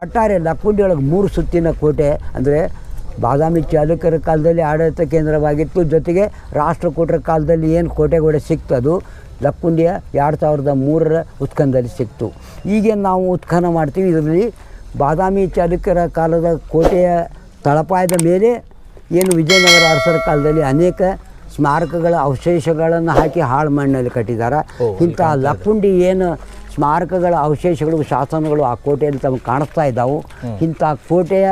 ಒಟ್ಟಾರೆ ಲಕ್ಕುಂಡಿ ಒಳಗೆ 3 ಸುತ್ತಿನ ಕೋಟೆ ಅಂದರೆ ಬಾದಾಮಿ ಚಾಲುಕ್ಯರ ಕಾಲದಲ್ಲಿ ಆಡಳಿತ ಕೇಂದ್ರವಾಗಿತ್ತು. ಜೊತೆಗೆ ರಾಷ್ಟ್ರಕೂಟರ ಕಾಲದಲ್ಲಿ ಏನು ಕೋಟೆಗೋಡೆ ಸಿಕ್ತು ಅದು ಲಕ್ಕುಂಡಿಯ 2003ರ ಉತ್ಖನದಲ್ಲಿ ಸಿಕ್ತು. ಈಗೇನು ನಾವು ಉತ್ಖನ ಮಾಡ್ತೀವಿ, ಇದರಲ್ಲಿ ಬಾದಾಮಿ ಚಾಲುಕ್ಯರ ಕಾಲದ ಕೋಟೆಯ ತಳಪಾಯದ ಮೇಲೆ ಏನು ವಿಜಯನಗರ ಅರಸರ ಕಾಲದಲ್ಲಿ ಅನೇಕ ಸ್ಮಾರಕಗಳ ಅವಶೇಷಗಳನ್ನು ಹಾಕಿ ಹಾಳು ಮಣ್ಣಲ್ಲಿ ಕಟ್ಟಿದ್ದಾರೆ. ಇಂಥ ಲಕ್ಕುಂಡಿ ಏನು ಸ್ಮಾರಕಗಳ ಅವಶೇಷಗಳು ಶಾಸನಗಳು ಆ ಕೋಟೆಯಲ್ಲಿ ತಮಗೆ ಕಾಣಿಸ್ತಾ ಇದ್ದಾವೆ. ಇಂಥ ಕೋಟೆಯ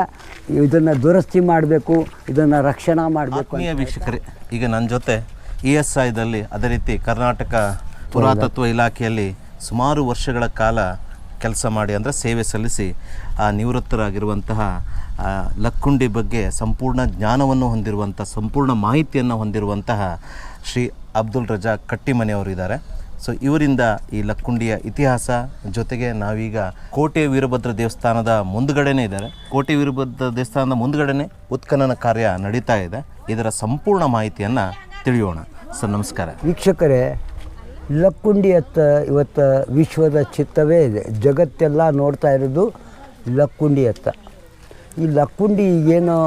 ಇದನ್ನು ದುರಸ್ತಿ ಮಾಡಬೇಕು, ಇದನ್ನು ರಕ್ಷಣಾ ಮಾಡಬೇಕು. ವೀಕ್ಷಕರೇ, ಈಗ ನನ್ನ ಜೊತೆ ESIದಲ್ಲಿ ಅದೇ ರೀತಿ ಕರ್ನಾಟಕ ಪುರಾತತ್ವ ಇಲಾಖೆಯಲ್ಲಿ ಸುಮಾರು ವರ್ಷಗಳ ಕಾಲ ಕೆಲಸ ಮಾಡಿ ಅಂದರೆ ಸೇವೆ ಸಲ್ಲಿಸಿ ನಿವೃತ್ತರಾಗಿರುವಂತಹ ಲಕ್ಕುಂಡಿ ಬಗ್ಗೆ ಸಂಪೂರ್ಣ ಜ್ಞಾನವನ್ನು ಹೊಂದಿರುವಂಥ, ಸಂಪೂರ್ಣ ಮಾಹಿತಿಯನ್ನು ಹೊಂದಿರುವಂತಹ ಶ್ರೀ ಅಬ್ದುಲ್ ರಜಾಕ್ ಕಟ್ಟಿಮನೆಯವರು ಇದ್ದಾರೆ. ಸೊ ಇವರಿಂದ ಈ ಲಕ್ಕುಂಡಿಯ ಇತಿಹಾಸ ಜೊತೆಗೆ ನಾವೀಗ ಕೋಟೆ ವೀರಭದ್ರ ದೇವಸ್ಥಾನದ ಮುಂದುಗಡೆನೇ ಇದ್ದಾರೆ. ಕೋಟೆ ವೀರಭದ್ರ ದೇವಸ್ಥಾನದ ಮುಂದುಗಡೆನೇ ಉತ್ಖನನ ಕಾರ್ಯ ನಡೀತಾ ಇದೆ. ಇದರ ಸಂಪೂರ್ಣ ಮಾಹಿತಿಯನ್ನು ತಿಳಿಯೋಣ. ಸರ್ ನಮಸ್ಕಾರ. ವೀಕ್ಷಕರೇ, ಲಕ್ಕುಂಡಿಯತ್ತ ಇವತ್ತು ವಿಶ್ವದ ಚಿತ್ತವೇ ಇದೆ. ಜಗತ್ತೆಲ್ಲ ನೋಡ್ತಾ ಇರೋದು ಲಕ್ಕುಂಡಿಯತ್ತ. ಈ ಲಕ್ಕುಂಡಿ ಈಗೇನೋ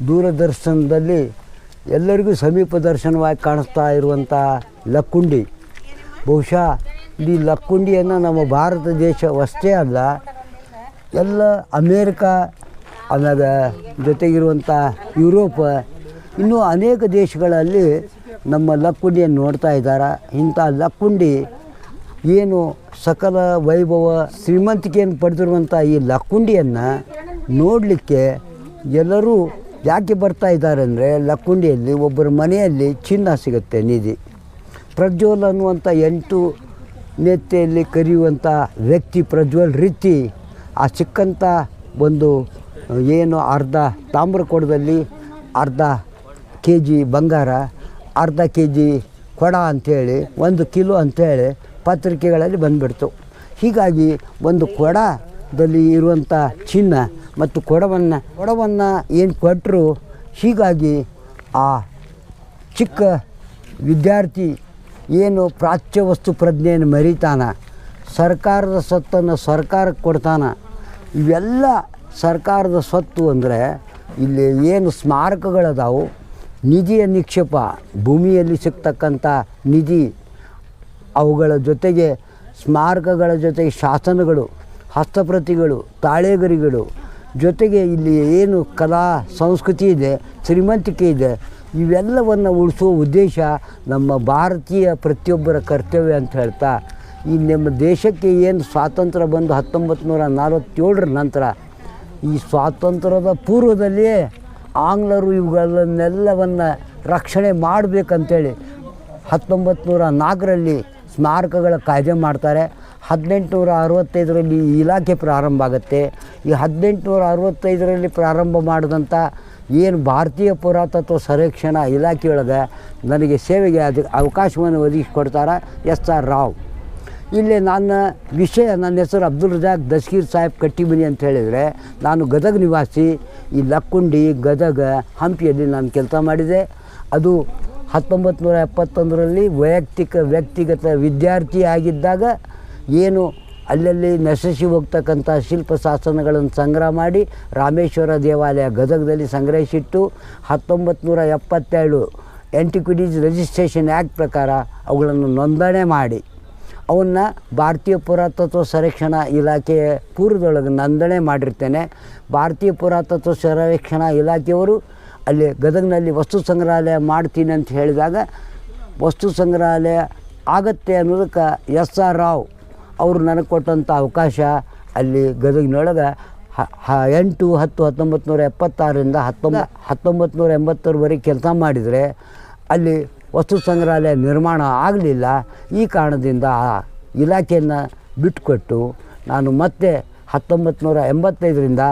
ದೂರದರ್ಶನದಲ್ಲಿ ಎಲ್ಲರಿಗೂ ಸಮೀಪ ದರ್ಶನವಾಗಿ ಕಾಣಿಸ್ತಾ ಇರುವಂಥ ಲಕ್ಕುಂಡಿ, ಬಹುಶಃ ಈ ಲಕ್ಕುಂಡಿಯನ್ನು ನಮ್ಮ ಭಾರತ ದೇಶವಷ್ಟೇ ಅಲ್ಲ, ಎಲ್ಲ ಅಮೇರಿಕಾ, ಆಮೇಲೆ ಜೊತೆಗಿರುವಂಥ ಯುರೋಪ, ಇನ್ನೂ ಅನೇಕ ದೇಶಗಳಲ್ಲಿ ನಮ್ಮ ಲಕ್ಕುಂಡಿಯನ್ನು ನೋಡ್ತಾ ಇದ್ದಾರೆ. ಇಂಥ ಲಕ್ಕುಂಡಿ ಏನು ಸಕಲ ವೈಭವ ಶ್ರೀಮಂತಿಕೆಯನ್ನು ಪಡೆದಿರುವಂಥ ಈ ಲಕ್ಕುಂಡಿಯನ್ನು ನೋಡಲಿಕ್ಕೆ ಎಲ್ಲರೂ ಯಾಕೆ ಬರ್ತಾ ಇದ್ದಾರೆ ಅಂದರೆ, ಲಕ್ಕುಂಡಿಯಲ್ಲಿ ಒಬ್ಬರ ಮನೆಯಲ್ಲಿ ಚಿನ್ನ ಸಿಗುತ್ತೆ, ನಿಧಿ. ಪ್ರಜ್ವಲ್ ಅನ್ನುವಂಥ 8 ನೇತೆಯಲ್ಲಿ ಕರೆಯುವಂಥ ವ್ಯಕ್ತಿ ಪ್ರಜ್ವಲ್ ರೀತಿ ಆ ಸಿಕ್ಕಂಥ ಒಂದು ಏನು ಅರ್ಧ ತಾಮ್ರ ಕೊಡದಲ್ಲಿ ಅರ್ಧ kg ಬಂಗಾರ, ಅರ್ಧ kg ಕೊಡ ಅಂಥೇಳಿ 1 ಕಿಲೋ ಅಂಥೇಳಿ ಪತ್ರಿಕೆಗಳಲ್ಲಿ ಬಂದುಬಿಡ್ತು. ಹೀಗಾಗಿ ಒಂದು ಕೊಡದಲ್ಲಿ ಇರುವಂಥ ಚಿನ್ನ ಮತ್ತು ಕೊಡವನ್ನು ಏನು ಕೊಟ್ಟರು, ಹೀಗಾಗಿ ಆ ಚಿಕ್ಕ ವಿದ್ಯಾರ್ಥಿ ಏನು ಪ್ರಾಚ್ಯ ವಸ್ತು ಪ್ರಜ್ಞೆಯನ್ನು ಮರಿತಾನ, ಸರ್ಕಾರದ ಸೊತ್ತನ್ನು ಸರ್ಕಾರಕ್ಕೆ ಕೊಡ್ತಾನ. ಇವೆಲ್ಲ ಸರ್ಕಾರದ ಸ್ವತ್ತು ಅಂದರೆ ಇಲ್ಲಿ ಏನು ಸ್ಮಾರಕಗಳದಾವು, ನಿಧಿಯ ನಿಕ್ಷೇಪ, ಭೂಮಿಯಲ್ಲಿ ಸಿಗ್ತಕ್ಕಂಥ ನಿಧಿ, ಅವುಗಳ ಜೊತೆಗೆ ಸ್ಮಾರಕಗಳ ಜೊತೆಗೆ ಶಾಸನಗಳು, ಹಸ್ತಪ್ರತಿಗಳು, ತಾಳೆಗರಿಗಳು, ಜೊತೆಗೆ ಇಲ್ಲಿ ಏನು ಕಲಾ ಸಂಸ್ಕೃತಿ ಇದೆ, ಶ್ರೀಮಂತಿಕೆ ಇದೆ, ಇವೆಲ್ಲವನ್ನು ಉಳಿಸುವ ಉದ್ದೇಶ ನಮ್ಮ ಭಾರತೀಯ ಪ್ರತಿಯೊಬ್ಬರ ಕರ್ತವ್ಯ ಅಂತ ಹೇಳ್ತಾ, ಈ ನಮ್ಮ ದೇಶಕ್ಕೆ ಏನು ಸ್ವಾತಂತ್ರ್ಯ ಬಂದು 1947ರ ನಂತರ, ಈ ಸ್ವಾತಂತ್ರ್ಯದ ಪೂರ್ವದಲ್ಲಿಯೇ ಆಂಗ್ಲರು ಇವುಗಳನ್ನೆಲ್ಲವನ್ನು ರಕ್ಷಣೆ ಮಾಡಬೇಕಂತೇಳಿ 1904ರಲ್ಲಿ ಸ್ಮಾರಕಗಳ ಕಾಯ್ದೆ ಮಾಡ್ತಾರೆ. 1865ರಲ್ಲಿ ಈ ಇಲಾಖೆ ಪ್ರಾರಂಭ ಆಗುತ್ತೆ. ಈ 1865ರಲ್ಲಿ ಪ್ರಾರಂಭ ಮಾಡಿದಂಥ ಏನು ಭಾರತೀಯ ಪುರಾತತ್ವ ಸಂರಕ್ಷಣಾ ಇಲಾಖೆಯೊಳಗೆ ನನಗೆ ಸೇವೆಗೆ ಅವಕಾಶವನ್ನು ಒದಗಿಸಿಕೊಡ್ತಾರೆ SR ರಾವ್. ಇಲ್ಲಿ ನನ್ನ ಹೆಸರು ಅಬ್ದುಲ್ ರಜಾಕ್ ದಸ್ಗೀರ್ ಸಾಹೇಬ್ ಕಟ್ಟಿಮನಿ ಅಂತ ಹೇಳಿದರೆ, ನಾನು ಗದಗ ನಿವಾಸಿ. ಈ ಲಕ್ಕುಂಡಿ, ಗದಗ, ಹಂಪಿಯಲ್ಲಿ ನಾನು ಕೆಲಸ ಮಾಡಿದೆ. ಅದು 1971ರಲ್ಲಿ ವ್ಯಕ್ತಿಗತ ವಿದ್ಯಾರ್ಥಿ ಆಗಿದ್ದಾಗ ಏನು ಅಲ್ಲಲ್ಲಿ ನಶಿಸಿ ಹೋಗ್ತಕ್ಕಂಥ ಶಿಲ್ಪ ಶಾಸನಗಳನ್ನು ಸಂಗ್ರಹ ಮಾಡಿ ರಾಮೇಶ್ವರ ದೇವಾಲಯ ಗದಗದಲ್ಲಿ ಸಂಗ್ರಹಿಸಿಟ್ಟು 1977 ಆ್ಯಂಟಿಕ್ವಿಟೀಸ್ ರಿಜಿಸ್ಟ್ರೇಷನ್ ಆ್ಯಕ್ಟ್ ಪ್ರಕಾರ ಅವುಗಳನ್ನು ನೋಂದಣಿ ಮಾಡಿ ಅವನ್ನು ಭಾರತೀಯ ಪುರಾತತ್ವ ಸಂರಕ್ಷಣಾ ಇಲಾಖೆಯ ಪೂರ್ವದೊಳಗೆ ನೋಂದಣಿ ಮಾಡಿರ್ತೇನೆ. ಭಾರತೀಯ ಪುರಾತತ್ವ ಸಂರಕ್ಷಣಾ ಇಲಾಖೆಯವರು ಅಲ್ಲಿ ಗದಗಿನಲ್ಲಿ ವಸ್ತು ಸಂಗ್ರಹಾಲಯ ಮಾಡ್ತೀನಿ ಅಂತ ಹೇಳಿದಾಗ ವಸ್ತು ಸಂಗ್ರಹಾಲಯ ಆಗತ್ತೆ ಅನ್ನೋದಕ್ಕೆ SR ರಾವ್ ಅವರು ನನಗೆ ಕೊಟ್ಟಂಥ ಅವಕಾಶ ಅಲ್ಲಿ ಗದಗಿನೊಳಗೆ 8-10-1976ರಿಂದ 1980ರವರೆಗೆ ಕೆಲಸ ಮಾಡಿದರೆ ಅಲ್ಲಿ ವಸ್ತು ಸಂಗ್ರಹಾಲಯ ನಿರ್ಮಾಣ ಆಗಲಿಲ್ಲ. ಈ ಕಾರಣದಿಂದ ಆ ಇಲಾಖೆಯನ್ನು ಬಿಟ್ಟುಕೊಟ್ಟು ನಾನು ಮತ್ತೆ 1985ರಿಂದ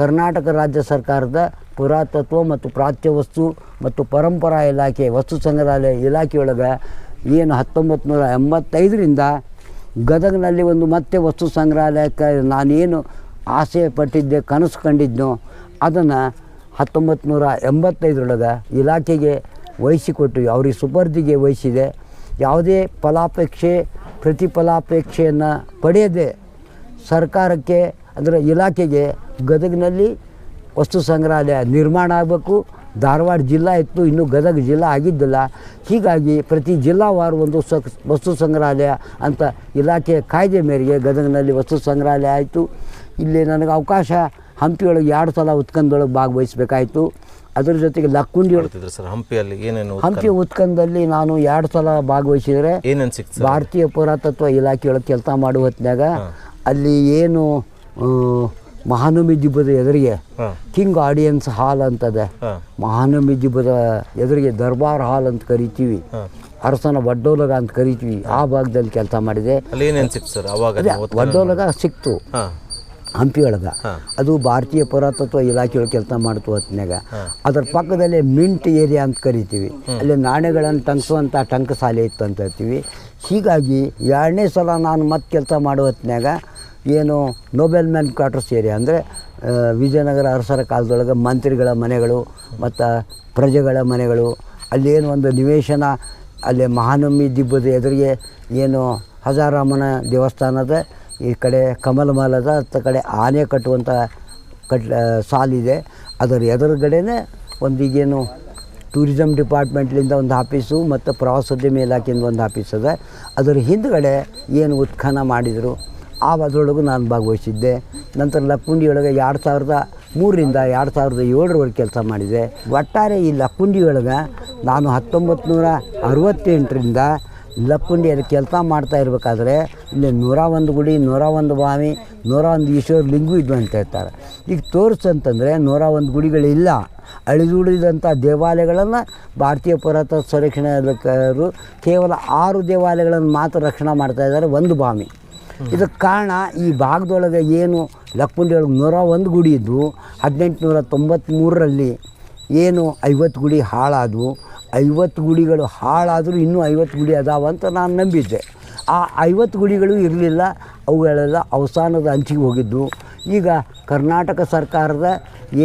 ಕರ್ನಾಟಕ ರಾಜ್ಯ ಸರ್ಕಾರದ ಪುರಾತತ್ವ ಮತ್ತು ಪ್ರಾಚ್ಯ ವಸ್ತು ಮತ್ತು ಪರಂಪರಾ ಇಲಾಖೆ ವಸ್ತು ಸಂಗ್ರಹಾಲಯ ಇಲಾಖೆಯೊಳಗೆ ಏನು 1985ರಿಂದ ಗದಗಿನಲ್ಲಿ ಒಂದು ಮತ್ತೆ ವಸ್ತು ಸಂಗ್ರಹಾಲಯಕ್ಕೆ ನಾನೇನು ಆಸೆ ಪಟ್ಟಿದ್ದೆ, ಕನಸು ಕಂಡಿದ್ನೋ ಅದನ್ನು 1985ರೊಳಗೆ ಇಲಾಖೆಗೆ ವಹಿಸಿಕೊಟ್ಟು ಅವ್ರಿಗೆ ಸುಪರ್ದಿಗೆ ವಹಿಸಿದೆ. ಯಾವುದೇ ಫಲಾಪೇಕ್ಷೆ ಪ್ರತಿಫಲಾಪೇಕ್ಷೆಯನ್ನು ಪಡೆಯದೆ ಸರ್ಕಾರಕ್ಕೆ ಅಂದರೆ ಇಲಾಖೆಗೆ ಗದಗಿನಲ್ಲಿ ವಸ್ತು ಸಂಗ್ರಹಾಲಯ ನಿರ್ಮಾಣ ಆಗಬೇಕು. ಧಾರವಾಡ ಜಿಲ್ಲಾ ಇತ್ತು, ಇನ್ನೂ ಗದಗ ಜಿಲ್ಲಾ ಆಗಿದ್ದಿಲ್ಲ. ಹೀಗಾಗಿ ಪ್ರತಿ ಜಿಲ್ಲಾವಾರು ಒಂದು ವಸ್ತು ಸಂಗ್ರಹಾಲಯ ಅಂತ ಇಲಾಖೆಯ ಕಾಯ್ದೆ ಮೇರೆಗೆ ಗದಗಿನಲ್ಲಿ ವಸ್ತು ಸಂಗ್ರಹಾಲಯ ಆಯಿತು. ಇಲ್ಲಿ ನನಗೆ ಅವಕಾಶ ಹಂಪಿಯೊಳಗೆ 2 ಸಲ ಉತ್ಖನದೊಳಗೆ ಭಾಗವಹಿಸಬೇಕಾಯಿತು. ಅದರ ಜೊತೆಗೆ ಲಕ್ಕುಂಡಿ ಸರ್ ಹಂಪಿಯಲ್ಲಿ ಏನೇನು ಹಂಪಿ ಉತ್ಖನದಲ್ಲಿ ನಾನು 2 ಸಲ ಭಾಗವಹಿಸಿದರೆ ಏನೇನು ಸಿಕ್ತು? ಭಾರತೀಯ ಪುರಾತತ್ವ ಇಲಾಖೆಯೊಳಗೆ ಕೆಲಸ ಮಾಡುವ ಹೊತ್ತಿನಾಗ ಅಲ್ಲಿ ಏನು ಮಹಾನವಮಿ ದಿಬ್ಬದ ಎದುರಿಗೆ ಕಿಂಗ್ ಆಡಿಯನ್ಸ್ ಹಾಲ್ ಅಂತದೆ. ಮಹಾನವಮಿ ದಿಬ್ಬದ ಎದುರಿಗೆ ದರ್ಬಾರ್ ಹಾಲ್ ಅಂತ ಕರಿತೀವಿ, ಅರಸನ ವಡ್ಡೋಲಗ ಅಂತ ಕರಿತೀವಿ. ಆ ಭಾಗದಲ್ಲಿ ಕೆಲಸ ಮಾಡಿದೆ. ವಡ್ಡೋಲಗ ಸಿಕ್ತು ಹಂಪಿಯೊಳಗೆ. ಅದು ಭಾರತೀಯ ಪುರಾತತ್ವ ಇಲಾಖೆಯೊಳಗೆ ಕೆಲಸ ಮಾಡ್ತು ಹೊತ್ತಿನಾಗ. ಅದರ ಪಕ್ಕದಲ್ಲೇ ಮಿಂಟ್ ಏರಿಯಾ ಅಂತ ಕರಿತೀವಿ. ಅಲ್ಲಿ ನಾಣ್ಯಗಳನ್ನು ಟಂಕಿಸುವಂಥ ಟಂಕಸಾಲೆ ಇತ್ತು ಅಂತ ಹೇಳ್ತೀವಿ. ಹೀಗಾಗಿ 2ನೇ ಸಲ ನಾನು ಮತ್ತೆ ಕೆಲಸ ಮಾಡೋ ಹೊತ್ತಿನಾಗ ಏನು ನೋಬೆಲ್ ಮ್ಯಾನ್ ಕ್ವಾರ್ಟರ್ಸ್ ಏರಿಯಾ ಅಂದರೆ ವಿಜಯನಗರ ಅರಸರ ಕಾಲದೊಳಗೆ ಮಂತ್ರಿಗಳ ಮನೆಗಳು ಮತ್ತು ಪ್ರಜೆಗಳ ಮನೆಗಳು, ಅಲ್ಲೇನು ಒಂದು ನಿವೇಶನ, ಅಲ್ಲಿ ಮಹಾನವಮಿ ದಿಬ್ಬದ ಎದುರಿಗೆ ಏನು ಹಜಾರಾಮನ ದೇವಸ್ಥಾನದ ಈ ಕಡೆ ಕಮಲಮಲದ ಹತ್ತ ಕಡೆ ಆನೆ ಕಟ್ಟುವಂಥ ಸಾಲಿದೆ. ಅದರ ಎದುರುಗಡೆನೇ ಒಂದೀಗೇನು ಟೂರಿಸಮ್ ಡಿಪಾರ್ಟ್ಮೆಂಟ್ಲಿಂದ ಒಂದು ಆಫೀಸು ಮತ್ತು ಪ್ರವಾಸೋದ್ಯಮ ಇಲಾಖೆಯಿಂದ ಒಂದು ಆಫೀಸ್ ಅದ. ಅದರ ಹಿಂದುಗಡೆ ಏನು ಉತ್ಖನನ ಮಾಡಿದರು ಅದರೊಳಗೂ ನಾನು ಭಾಗವಹಿಸಿದ್ದೆ. ನಂತರ ಲಕ್ಕುಂಡಿಯೊಳಗೆ 2003ರಿಂದ 2007ರವರೆಗೆ ಕೆಲಸ ಮಾಡಿದೆ. ಒಟ್ಟಾರೆ ಈ ಲಕ್ಕುಂಡಿಯೊಳಗೆ ನಾನು 1968ರಿಂದ ಲಕ್ಕುಂಡಿಯಲ್ಲಿ ಕೆಲಸ ಮಾಡ್ತಾ ಇರಬೇಕಾದ್ರೆ ಇಲ್ಲಿ 101 ಗುಡಿ, 101 ಬಾವಿ, 101 ಈಶ್ವರ ಲಿಂಗು ಇದ್ವು ಅಂತ ಹೇಳ್ತಾರೆ. ಈಗ ತೋರಿಸಂತಂದರೆ 101 ಗುಡಿಗಳಿಲ್ಲ. ಅಳಿದುಳಿದಂಥ ದೇವಾಲಯಗಳನ್ನು ಭಾರತೀಯ ಪುರಾತತ್ವ ಸಂರಕ್ಷಣಾ ಇಲಾಖೆಯವರು ಕೇವಲ 6 ದೇವಾಲಯಗಳನ್ನು ಮಾತ್ರ ರಕ್ಷಣೆ ಮಾಡ್ತಾಯಿದ್ದಾರೆ, 1 ಬಾವಿ. ಇದಕ್ಕೆ ಕಾರಣ ಈ ಭಾಗದೊಳಗೆ ಏನು ಲಕ್ಕುಂಡಿಯೊಳಗೆ 101 ಗುಡಿ ಇದ್ವು. 1893ರಲ್ಲಿ ಏನು 50 ಗುಡಿ ಹಾಳಾದವು. 50 ಗುಡಿಗಳು ಹಾಳಾದರೂ ಇನ್ನೂ 50 ಗುಡಿ ಅದಾವಂತ ನಾನು ನಂಬಿದ್ದೆ. ಆ 50 ಗುಡಿಗಳು ಇರಲಿಲ್ಲ, ಅವುಗಳೆಲ್ಲ ಅವಸಾನದ ಅಂಚಿಗೆ ಹೋಗಿದ್ದು. ಈಗ ಕರ್ನಾಟಕ ಸರ್ಕಾರದ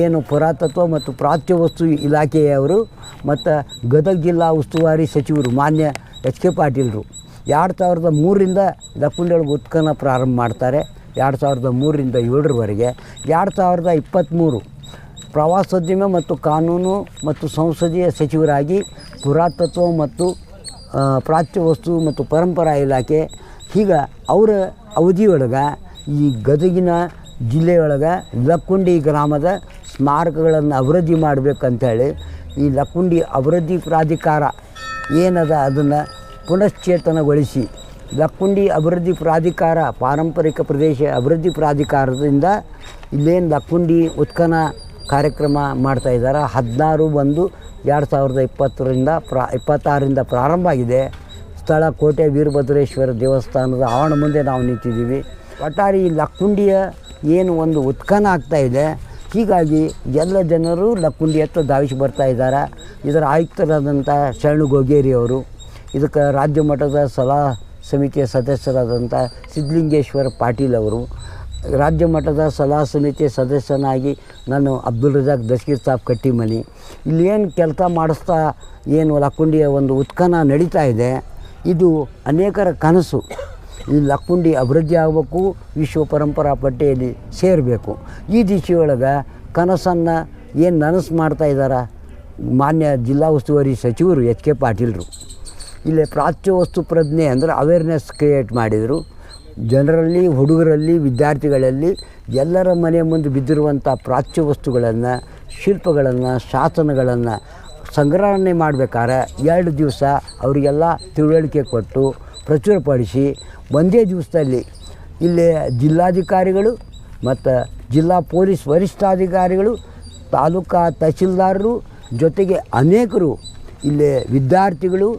ಏನು ಪುರಾತತ್ವ ಮತ್ತು ಪ್ರಾಚ್ಯವಸ್ತು ಇಲಾಖೆಯವರು ಮತ್ತು ಗದಗ ಜಿಲ್ಲಾ ಉಸ್ತುವಾರಿ ಸಚಿವರು ಮಾನ್ಯ ಎಚ್ ಕೆ ಪಾಟೀಲರು 2003ರಿಂದ ಲಕ್ಕುಂಡಿಯೊಳಗೆ ಉತ್ಖನನ ಪ್ರಾರಂಭ ಮಾಡ್ತಾರೆ. 2003ರಿಂದ 7ರವರೆಗೆ. 2023 ಪ್ರವಾಸೋದ್ಯಮ ಮತ್ತು ಕಾನೂನು ಮತ್ತು ಸಂಸದೀಯ ಸಚಿವರಾಗಿ ಪುರಾತತ್ವ ಮತ್ತು ಪ್ರಾಚ್ಯವಸ್ತು ಮತ್ತು ಪರಂಪರಾ ಇಲಾಖೆ, ಹೀಗೆ ಅವರ ಅವಧಿಯೊಳಗೆ ಈ ಗದಗಿನ ಜಿಲ್ಲೆಯೊಳಗೆ ಲಕ್ಕುಂಡಿ ಗ್ರಾಮದ ಸ್ಮಾರಕಗಳನ್ನು ಅಭಿವೃದ್ಧಿ ಮಾಡಬೇಕಂತೇಳಿ ಈ ಲಕ್ಕುಂಡಿ ಅಭಿವೃದ್ಧಿ ಪ್ರಾಧಿಕಾರ ಏನದ ಅದನ್ನು ಪುನಶ್ಚೇತನಗೊಳಿಸಿ ಲಕ್ಕುಂಡಿ ಅಭಿವೃದ್ಧಿ ಪ್ರಾಧಿಕಾರ, ಪಾರಂಪರಿಕ ಪ್ರದೇಶ ಅಭಿವೃದ್ಧಿ ಪ್ರಾಧಿಕಾರದಿಂದ ಇಲ್ಲೇನು ಲಕ್ಕುಂಡಿ ಉತ್ಖನನ ಕಾರ್ಯಕ್ರಮ ಮಾಡ್ತಾಯಿದ್ದಾರೆ. 16/1/2026ರಿಂದ ಪ್ರಾರಂಭ ಆಗಿದೆ. ಸ್ಥಳ ಕೋಟೆ ವೀರಭದ್ರೇಶ್ವರ ದೇವಸ್ಥಾನದ ಆವರಣ ಮುಂದೆ ನಾವು ನಿಂತಿದ್ದೀವಿ. ಒಟ್ಟಾರೆ ಈ ಲಕ್ಕುಂಡಿಯ ಏನು ಒಂದು ಉತ್ಖನನ ಆಗ್ತಾಯಿದೆ. ಹೀಗಾಗಿ ಎಲ್ಲ ಜನರು ಲಕ್ಕುಂಡಿ ಹತ್ರ ಧಾವಿಸಿ ಬರ್ತಾ ಇದ್ದಾರೆ. ಇದರ ಆಯುಕ್ತರಾದಂಥ ಶರಣು ಗೋಗೇರಿ ಅವರು, ಇದಕ್ಕೆ ರಾಜ್ಯ ಮಟ್ಟದ ಸಲಹಾ ಸಮಿತಿಯ ಸದಸ್ಯರಾದಂಥ ಸಿದ್ಧಲಿಂಗೇಶ್ವರ ಪಾಟೀಲ್ ಅವರು, ರಾಜ್ಯ ಮಟ್ಟದ ಸಲಹಾ ಸಮಿತಿಯ ಸದಸ್ಯನಾಗಿ ನಾನು ಅಬ್ದುಲ್ ರಜಾಕ್ ದಸ್ಗೀರ್ ಸಾಬ್ ಕಟ್ಟಿಮನಿ. ಇಲ್ಲಿ ಏನು ಕೆಲಸ ಮಾಡಿಸ್ತಾ ಏನು ಲಕ್ಕುಂಡಿಯ ಒಂದು ಉತ್ಖನನ ನಡೀತಾ ಇದೆ, ಇದು ಅನೇಕರ ಕನಸು. ಈ ಲಕ್ಕುಂಡಿ ಅಭಿವೃದ್ಧಿ ಆಗಬೇಕು, ವಿಶ್ವ ಪರಂಪರಾ ಪಟ್ಟಿಯಲ್ಲಿ ಸೇರಬೇಕು. ಈ ದಿಶೆಯೊಳಗೆ ಕನಸನ್ನು ಏನು ನನಸು ಮಾಡ್ತಾ ಇದ್ದಾರೆ ಮಾನ್ಯ ಜಿಲ್ಲಾ ಉಸ್ತುವಾರಿ ಸಚಿವರು ಎಚ್ ಕೆ ಪಾಟೀಲರು. ಇಲ್ಲಿ ಪ್ರಾಚ್ಯವಸ್ತು ಪ್ರಜ್ಞೆ ಅಂದರೆ ಅವೇರ್ನೆಸ್ ಕ್ರಿಯೇಟ್ ಮಾಡಿದರು. ಜನರಲ್ಲಿ, ಹುಡುಗರಲ್ಲಿ, ವಿದ್ಯಾರ್ಥಿಗಳಲ್ಲಿ ಎಲ್ಲರ ಮನೆ ಮುಂದೆ ಬಿದ್ದಿರುವಂಥ ಪ್ರಾಚ್ಯವಸ್ತುಗಳನ್ನು, ಶಿಲ್ಪಗಳನ್ನು, ಶಾಸನಗಳನ್ನು ಸಂಗ್ರಹಣೆ ಮಾಡಬೇಕಾದ್ರೆ 2 ದಿವಸ ಅವರಿಗೆಲ್ಲ ತಿಳುವಳಿಕೆ ಕೊಟ್ಟು ಪ್ರಚುರಪಡಿಸಿ ಒಂದೇ ದಿವಸದಲ್ಲಿ ಇಲ್ಲಿ ಜಿಲ್ಲಾಧಿಕಾರಿಗಳು ಮತ್ತು ಜಿಲ್ಲಾ ಪೊಲೀಸ್ ವರಿಷ್ಠಾಧಿಕಾರಿಗಳು, ತಾಲೂಕಾ ತಹಸೀಲ್ದಾರರು ಜೊತೆಗೆ ಅನೇಕರು, ಇಲ್ಲಿ ವಿದ್ಯಾರ್ಥಿಗಳು,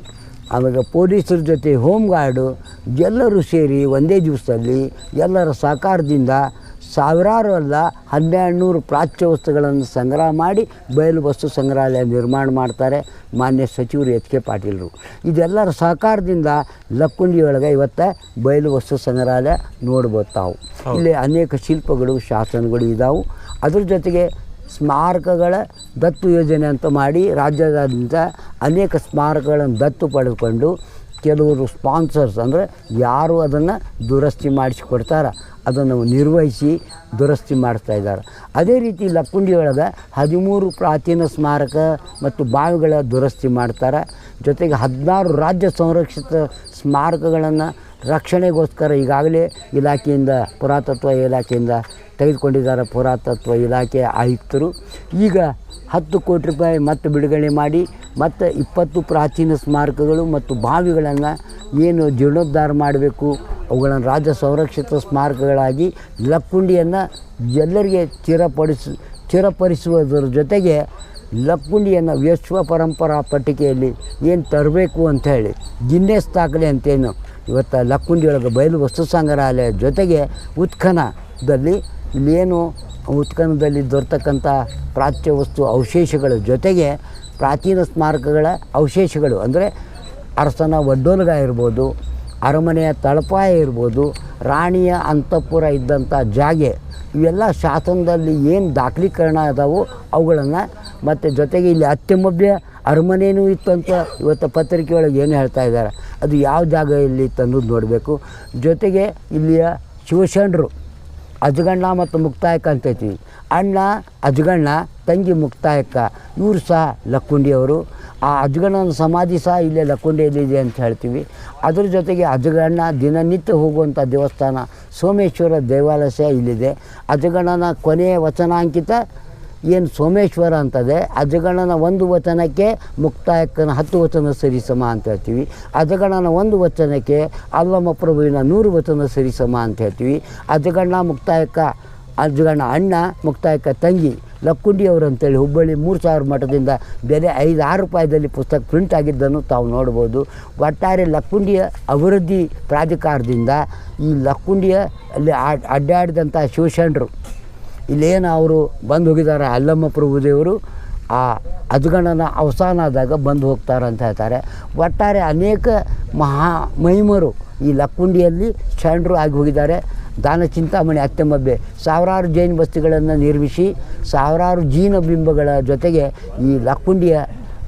ಆಮೇಲೆ ಪೊಲೀಸರ ಜೊತೆ ಹೋಮ್ ಗಾರ್ಡು ಎಲ್ಲರೂ ಸೇರಿ ಒಂದೇ ದಿವಸದಲ್ಲಿ ಎಲ್ಲರ ಸಹಕಾರದಿಂದ ಸಾವಿರಾರು ಅಲ್ಲ 1200 ಪ್ರಾಚ್ಯವಸ್ತುಗಳನ್ನು ಸಂಗ್ರಹ ಮಾಡಿ ಬಯಲು ವಸ್ತು ಸಂಗ್ರಹಾಲಯ ನಿರ್ಮಾಣ ಮಾಡ್ತಾರೆ ಮಾನ್ಯ ಸಚಿವರು ಎಚ್ ಕೆ ಪಾಟೀಲರು. ಇದೆಲ್ಲರ ಸಹಕಾರದಿಂದ ಲಕ್ಕುಂಡಿಯೊಳಗೆ ಇವತ್ತು ಬಯಲು ವಸ್ತು ಸಂಗ್ರಹಾಲಯ ನೋಡ್ಬೋದು ತಾವು. ಇಲ್ಲಿ ಅನೇಕ ಶಿಲ್ಪಗಳು, ಶಾಸನಗಳು ಇದ್ದಾವೆ. ಅದ್ರ ಜೊತೆಗೆ ಸ್ಮಾರಕಗಳ ದತ್ತು ಯೋಜನೆ ಅಂತ ಮಾಡಿ ರಾಜ್ಯಾದ್ಯಂತ ಅನೇಕ ಸ್ಮಾರಕಗಳನ್ನು ದತ್ತು ಪಡೆದುಕೊಂಡು ಕೆಲವರು ಸ್ಪಾನ್ಸರ್ಸ್ ಅಂದರೆ ಯಾರು ಅದನ್ನು ದುರಸ್ತಿ ಮಾಡಿಸಿಕೊಡ್ತಾರೆ ಅದನ್ನು ನಿರ್ವಹಿಸಿ ದುರಸ್ತಿ ಮಾಡಿಸ್ತಾ ಇದ್ದಾರೆ. ಅದೇ ರೀತಿ ಲಕ್ಕುಂಡಿ ಒಳಗೆ 13 ಪ್ರಾಚೀನ ಸ್ಮಾರಕ ಮತ್ತು ಬಾವಿಗಳ ದುರಸ್ತಿ ಮಾಡ್ತಾರೆ. ಜೊತೆಗೆ 16 ರಾಜ್ಯ ಸಂರಕ್ಷಿತ ಸ್ಮಾರಕಗಳನ್ನು ರಕ್ಷಣೆಗೋಸ್ಕರ ಈಗಾಗಲೇ ಇಲಾಖೆಯಿಂದ ಪುರಾತತ್ವ ಇಲಾಖೆಯಿಂದ ತೆಗೆದುಕೊಂಡಿದ್ದಾರೆ. ಪುರಾತತ್ವ ಇಲಾಖೆ ಆಯುಕ್ತರು ಈಗ 10 ಕೋಟಿ ರೂಪಾಯಿ ಮತ್ತೆ ಬಿಡುಗಡೆ ಮಾಡಿ ಮತ್ತು 20 ಪ್ರಾಚೀನ ಸ್ಮಾರಕಗಳು ಮತ್ತು ಬಾವಿಗಳನ್ನು ಏನು ಜೀರ್ಣೋದ್ಧಾರ ಮಾಡಬೇಕು, ಅವುಗಳನ್ನು ರಾಜ್ಯ ಸಂರಕ್ಷಿತ ಸ್ಮಾರಕಗಳಾಗಿ ಲಕ್ಕುಂಡಿಯನ್ನು ಎಲ್ಲರಿಗೆ ಚಿರಪಡಿಸುವುದರ ಜೊತೆಗೆ ಲಕ್ಕುಂಡಿಯನ್ನು ವಿಶ್ವ ಪರಂಪರಾ ಪಟ್ಟಿಕೆಯಲ್ಲಿ ಏನು ತರಬೇಕು ಅಂಥೇಳಿ ಗಿನ್ನೆಸ್ ದಾಖಲೆ ಅಂತೇನು ಇವತ್ತು ಲಕ್ಕುಂಡಿಯೊಳಗೆ ಬಯಲು ವಸ್ತು ಸಂಗ್ರಹಾಲಯ ಜೊತೆಗೆ ಉತ್ಖನದಲ್ಲಿ ಇಲ್ಲೇನು ಉತ್ಖನದಲ್ಲಿ ದೊರೆತಕ್ಕಂಥ ಪ್ರಾಚ್ಯ ವಸ್ತು ಅವಶೇಷಗಳ ಜೊತೆಗೆ ಪ್ರಾಚೀನ ಸ್ಮಾರಕಗಳ ಅವಶೇಷಗಳು ಅಂದರೆ ಅರಸನ ಒಡ್ಡೋಲಗ ಇರ್ಬೋದು, ಅರಮನೆಯ ತಳಪಾಯ ಇರ್ಬೋದು, ರಾಣಿಯ ಅಂತಃಪುರ ಇದ್ದಂಥ ಜಾಗೆ, ಇವೆಲ್ಲ ಶಾಸನದಲ್ಲಿ ಏನು ದಾಖಲೀಕರಣ ಅದಾವೋ ಅವುಗಳನ್ನು ಮತ್ತು ಜೊತೆಗೆ ಇಲ್ಲಿ ಅತ್ಯಮಭ್ಯ ಅರಮನೆಯೂ ಇತ್ತು ಅಂತ ಇವತ್ತು ಪತ್ರಿಕೆ ಒಳಗೆ ಏನು ಹೇಳ್ತಾ ಇದ್ದಾರೆ, ಅದು ಯಾವ ಜಾಗ ಇಲ್ಲಿ ಇತ್ತು ಅನ್ನೋದು ನೋಡಬೇಕು. ಜೊತೆಗೆ ಇಲ್ಲಿಯ ಶಿವಶರಣರು ಅಜಗಣ್ಣ ಮತ್ತು ಮುಕ್ತಾಯಕ್ಕ ಅಂತೈತಿ. ಅಣ್ಣ ಅಜಗಣ್ಣ, ತಂಗಿ ಮುಕ್ತಾಯಕ್ಕ, ಇವರು ಸಹ ಲಕ್ಕುಂಡಿಯವರು. ಆ ಅಜಗಣ್ಣನ ಸಮಾಧಿ ಸಹ ಇಲ್ಲೇ ಲಕ್ಕುಂಡಿಯಲ್ಲಿದೆ ಅಂತ ಹೇಳ್ತೀವಿ. ಅದ್ರ ಜೊತೆಗೆ ಅಜಗಣ್ಣ ದಿನನಿತ್ಯ ಹೋಗುವಂಥ ದೇವಸ್ಥಾನ ಸೋಮೇಶ್ವರ ದೇವಾಲಯ ಸಹ ಇಲ್ಲಿದೆ. ಅಜಗಣ್ಣನ ಕೊನೆಯ ವಚನಾಂಕಿತ ಏನು ಸೋಮೇಶ್ವರ ಅಂತದೆ, ಅಜಗಣ್ಣನ 1 ವಚನಕ್ಕೆ ಮುಕ್ತಾಯಕ್ಕನ 10 ವಚನ ಸರಿಸಮ ಅಂತ ಹೇಳ್ತೀವಿ. ಅಜಗಣ್ಣನ 1 ವಚನಕ್ಕೆ ಅಲ್ಲಮ್ಮ ಪ್ರಭುವಿನ 100 ವಚನ ಸರಿಸಮ ಅಂತ ಹೇಳ್ತೀವಿ. ಅಜಗಣ್ಣ ಮುಕ್ತಾಯಕ್ಕ, ಅಜಗಣ್ಣ ಅಣ್ಣ, ಮುಕ್ತಾಯಕ್ಕ ತಂಗಿ ಲಕ್ಕುಂಡಿಯವರು ಅಂತೇಳಿ ಹುಬ್ಬಳ್ಳಿ 3000 ಮಠದಿಂದ ಬೆಲೆ 5-6 ರೂಪಾಯಿದಲ್ಲಿ ಪುಸ್ತಕ ಪ್ರಿಂಟ್ ಆಗಿದ್ದನ್ನು ತಾವು ನೋಡ್ಬೋದು. ಒಟ್ಟಾರೆ ಲಕ್ಕುಂಡಿಯ ಅಭಿವೃದ್ಧಿ ಪ್ರಾಧಿಕಾರದಿಂದ ಈ ಲಕ್ಕುಂಡಿಯ ಅಲ್ಲಿ ಅಡ್ಡಾಡಿದಂಥ ಶಿವಶರಣರು ಇಲ್ಲೇನು ಅವರು ಬಂದು ಹೋಗಿದ್ದಾರೆ, ಅಲ್ಲಮ್ಮ ಪ್ರಭುದೇವರು ಆ ಅಜಗಣ್ಣನ ಅವಸಾನ ಆದಾಗ ಬಂದು ಹೋಗ್ತಾರೆ ಅಂತ ಹೇಳ್ತಾರೆ. ಒಟ್ಟಾರೆ ಅನೇಕ ಮಹಿಮರು ಈ ಲಕ್ಕುಂಡಿಯಲ್ಲಿ ಶರಣರು ಆಗಿ ಹೋಗಿದ್ದಾರೆ. ದಾನ ಚಿಂತಾಮಣಿ ಅತ್ಯಮಬ್ಬೆ ಸಾವಿರಾರು ಜೈನ ಬಸ್ತಿಗಳನ್ನು ನಿರ್ಮಿಸಿ ಸಾವಿರಾರು ಜೀನ ಬಿಂಬಗಳ ಜೊತೆಗೆ ಈ ಲಕ್ಕುಂಡಿಯ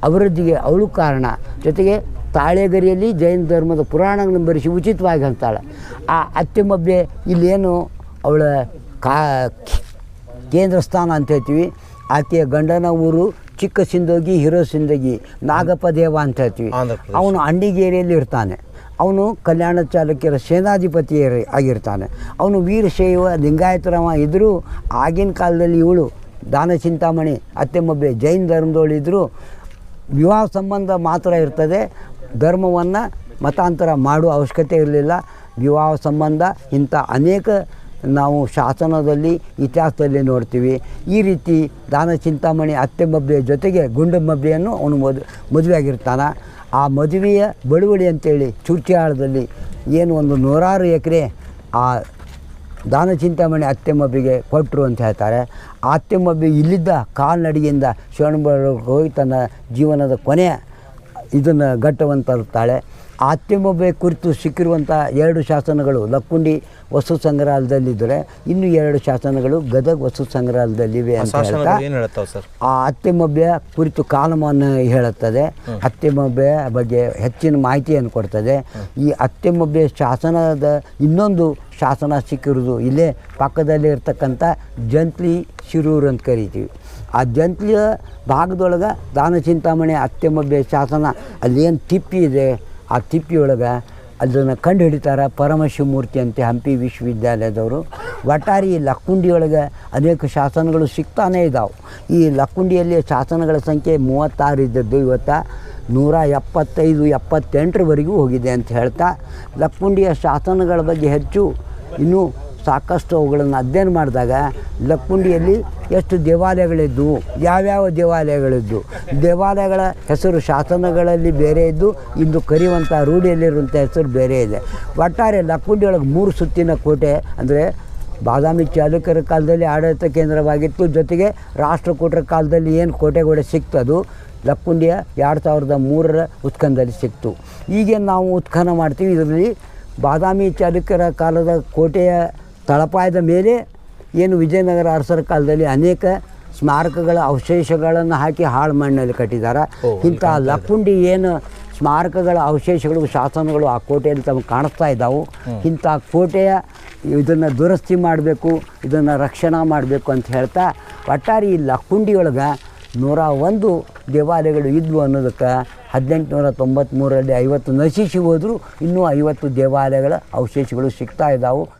ಅಭಿವೃದ್ಧಿಗೆ ಅವಳು ಕಾರಣ. ಜೊತೆಗೆ ತಾಳೆಗರಿಯಲ್ಲಿ ಜೈನ ಧರ್ಮದ ಪುರಾಣಗಳನ್ನು ಬರೆಸಿ ಉಚಿತವಾಗಿ ಅಂತಾಳೆ. ಆ ಅತ್ಯಮಬ್ಬೆ ಇಲ್ಲೇನು ಅವಳ ಕೇಂದ್ರ ಸ್ಥಾನ ಅಂತ ಹೇಳ್ತೀವಿ. ಆಕೆಯ ಗಂಡನ ಊರು ಚಿಕ್ಕ ಸಿಂದೋಗಿ, ಹಿರೋ ಸಿಂದಗಿ, ನಾಗಪ್ಪ ದೇವ ಅಂತ ಹೇಳ್ತೀವಿ. ಅವನು ಅಂಡಿಗೇರಿಯಲ್ಲಿ ಇರ್ತಾನೆ. ಅವನು ಕಲ್ಯಾಣ ಚಾಲುಕ್ಯರ ಸೇನಾಧಿಪತಿ ಆಗಿರ್ತಾನೆ. ಅವನು ವೀರಶೈವ ಲಿಂಗಾಯತರವ ಇದ್ದರೂ ಆಗಿನ ಕಾಲದಲ್ಲಿ ಇವಳು ದಾನ ಚಿಂತಾಮಣಿ ಅತ್ಯಮಬ್ಬೆ ಜೈನ ಧರ್ಮದವಳಿದ್ದರೂ ವಿವಾಹ ಸಂಬಂಧ ಮಾತ್ರ ಇರ್ತದೆ. ಧರ್ಮವನ್ನು ಮತಾಂತರ ಮಾಡುವ ಅವಶ್ಯಕತೆ ಇರಲಿಲ್ಲ. ವಿವಾಹ ಸಂಬಂಧ ಇಂಥ ಅನೇಕ ನಾವು ಶಾಸನದಲ್ಲಿ ಇತಿಹಾಸದಲ್ಲಿ ನೋಡ್ತೀವಿ. ಈ ರೀತಿ ದಾನ ಚಿಂತಾಮಣಿ ಅತ್ಯಮಬ್ಬೆಯ ಜೊತೆಗೆ ಗುಂಡಮಬ್ಬೆಯನ್ನು ಅವನು ಮದುವೆ ಆಗಿರ್ತಾನೆ. ಆ ಮದುವೆಯ ಬಳುವಳಿ ಅಂತೇಳಿ ಚುರ್ಚಿಯಾಳದಲ್ಲಿ ಏನು ಒಂದು 100 ಎಕರೆ ಆ ದಾನ ಚಿಂತಾಮಣಿ ಅತ್ಯಮಬ್ಬಿಗೆ ಕೊಟ್ಟರು ಅಂತ ಹೇಳ್ತಾರೆ. ಆ ಅತ್ಯಮಬ್ಬಿ ಇಲ್ಲಿದ್ದ ಕಾಲ್ನಡಿಗೆಯಿಂದ ಶರಣಬೆಳಗೊಳಕ್ಕೆ ಹೋಗಿ ತನ್ನ ಜೀವನದ ಕೊನೆಯ ಇದನ್ನು ಘಟ್ಟವನ್ನು ತರುತ್ತಾಳೆ. ಆ ಅತ್ಯಮಬ್ಬೆ ಕುರಿತು ಸಿಕ್ಕಿರುವಂಥ 2 ಶಾಸನಗಳು ಲಕ್ಕುಂಡಿ ವಸ್ತು ಸಂಗ್ರಹಾಲಯದಲ್ಲಿದ್ದರೆ, ಇನ್ನು 2 ಶಾಸನಗಳು ಗದಗ ವಸ್ತು ಸಂಗ್ರಹಾಲಯದಲ್ಲಿವೆ ಅಂತ ಹೇಳ್ತಾ ಆ ಅತ್ಯಮಬ್ಬೆಯ ಕುರಿತು ಕಾಲಮಾನ ಹೇಳುತ್ತದೆ. ಅತ್ಯಮಬ್ಬೆಯ ಬಗ್ಗೆ ಹೆಚ್ಚಿನ ಮಾಹಿತಿಯನ್ನು ಕೊಡ್ತದೆ. ಈ ಅತ್ಯಮಬ್ಬೆ ಶಾಸನದ ಇನ್ನೊಂದು ಶಾಸನ ಸಿಕ್ಕಿರೋದು ಇಲ್ಲೇ ಪಕ್ಕದಲ್ಲೇ ಇರ್ತಕ್ಕಂಥ ಜಂತ್ಲಿ ಶಿರೂರು ಅಂತ ಕರಿತೀವಿ. ಆ ಜಂತ್ಲಿಯ ಭಾಗದೊಳಗೆ ದಾನ ಚಿಂತಾಮಣಿ ಅತ್ಯಮಬ್ಬೆ ಶಾಸನ ಅಲ್ಲೇನು ತಿಪ್ಪಿ ಇದೆ, ಆ ತಿಪ್ಪಿಯೊಳಗೆ ಅದನ್ನು ಕಂಡು ಹಿಡಿತಾರೆ ಪರಮಶಿವಮೂರ್ತಿ ಅಂತ ಹಂಪಿ ವಿಶ್ವವಿದ್ಯಾಲಯದವರು. ಒಟ್ಟಾರೆ ಈ ಲಕ್ಕುಂಡಿಯೊಳಗೆ ಅನೇಕ ಶಾಸನಗಳು ಸಿಗ್ತಾನೇ ಇದ್ದಾವೆ. ಈ ಲಕ್ಕುಂಡಿಯಲ್ಲಿ ಶಾಸನಗಳ ಸಂಖ್ಯೆ 36 ಇದ್ದದ್ದು ಇವತ್ತು 175-78ರವರೆಗೂ ಹೋಗಿದೆ ಅಂತ ಹೇಳ್ತಾ, ಲಕ್ಕುಂಡಿಯ ಶಾಸನಗಳ ಬಗ್ಗೆ ಹೆಚ್ಚು ಇನ್ನೂ ಸಾಕಷ್ಟು ಅವುಗಳನ್ನು ಅಧ್ಯಯನ ಮಾಡಿದಾಗ ಲಕ್ಕುಂಡಿಯಲ್ಲಿ ಎಷ್ಟು ದೇವಾಲಯಗಳಿದ್ದವು, ಯಾವ್ಯಾವ ದೇವಾಲಯಗಳಿದ್ದವು, ದೇವಾಲಯಗಳ ಹೆಸರು ಶಾಸನಗಳಲ್ಲಿ ಬೇರೆ ಇದ್ದು ಇಂದು ಕರೆಯುವಂಥ ರೂಢಿಯಲ್ಲಿರುವಂಥ ಹೆಸರು ಬೇರೆ ಇದೆ. ಒಟ್ಟಾರೆ ಲಕ್ಕುಂಡಿಯೊಳಗೆ 3 ಸುತ್ತಿನ ಕೋಟೆ ಅಂದರೆ ಬಾದಾಮಿ ಚಾಲುಕ್ಯರ ಕಾಲದಲ್ಲಿ ಆಡಳಿತ ಕೇಂದ್ರವಾಗಿತ್ತು. ಜೊತೆಗೆ ರಾಷ್ಟ್ರಕೂಟರ ಕಾಲದಲ್ಲಿ ಏನು ಕೋಟೆಗೋಡೆ ಸಿಕ್ತದು ಲಕ್ಕುಂಡಿಯ 2003ರ ಉತ್ಖನದಲ್ಲಿ ಸಿಕ್ತು. ಈಗೇನು ನಾವು ಉತ್ಖನ ಮಾಡ್ತೀವಿ, ಇದರಲ್ಲಿ ಬಾದಾಮಿ ಚಾಲುಕ್ಯರ ಕಾಲದ ಕೋಟೆಯ ತಳಪಾಯದ ಮೇಲೆ ಏನು ವಿಜಯನಗರ ಅರಸರ ಕಾಲದಲ್ಲಿ ಅನೇಕ ಸ್ಮಾರಕಗಳ ಅವಶೇಷಗಳನ್ನು ಹಾಕಿ ಹಾಳು ಮಣ್ಣಲ್ಲಿ ಕಟ್ಟಿದ್ದಾರೆ. ಇಂಥ ಲಕ್ಕುಂಡಿ ಏನು ಸ್ಮಾರಕಗಳ ಅವಶೇಷಗಳು ಶಾಸನಗಳು ಆ ಕೋಟೆಯಲ್ಲಿ ತಮಗೆ ಕಾಣಿಸ್ತಾ ಇದ್ದಾವೆ. ಇಂಥ ಕೋಟೆಯ ಇದನ್ನು ದುರಸ್ತಿ ಮಾಡಬೇಕು, ಇದನ್ನು ರಕ್ಷಣೆ ಮಾಡಬೇಕು ಅಂತ ಹೇಳ್ತಾ ಒಟ್ಟಾರೆ ಈ ಲಕ್ಕುಂಡಿಯೊಳಗೆ 101 ದೇವಾಲಯಗಳು ಇದ್ವು ಅನ್ನೋದಕ್ಕೆ 1893ರಲ್ಲಿ 50 ನಶಿಸಿ ಹೋದರೂ ಇನ್ನೂ 50 ದೇವಾಲಯಗಳ ಅವಶೇಷಗಳು ಸಿಗ್ತಾ ಇದ್ದಾವೆ.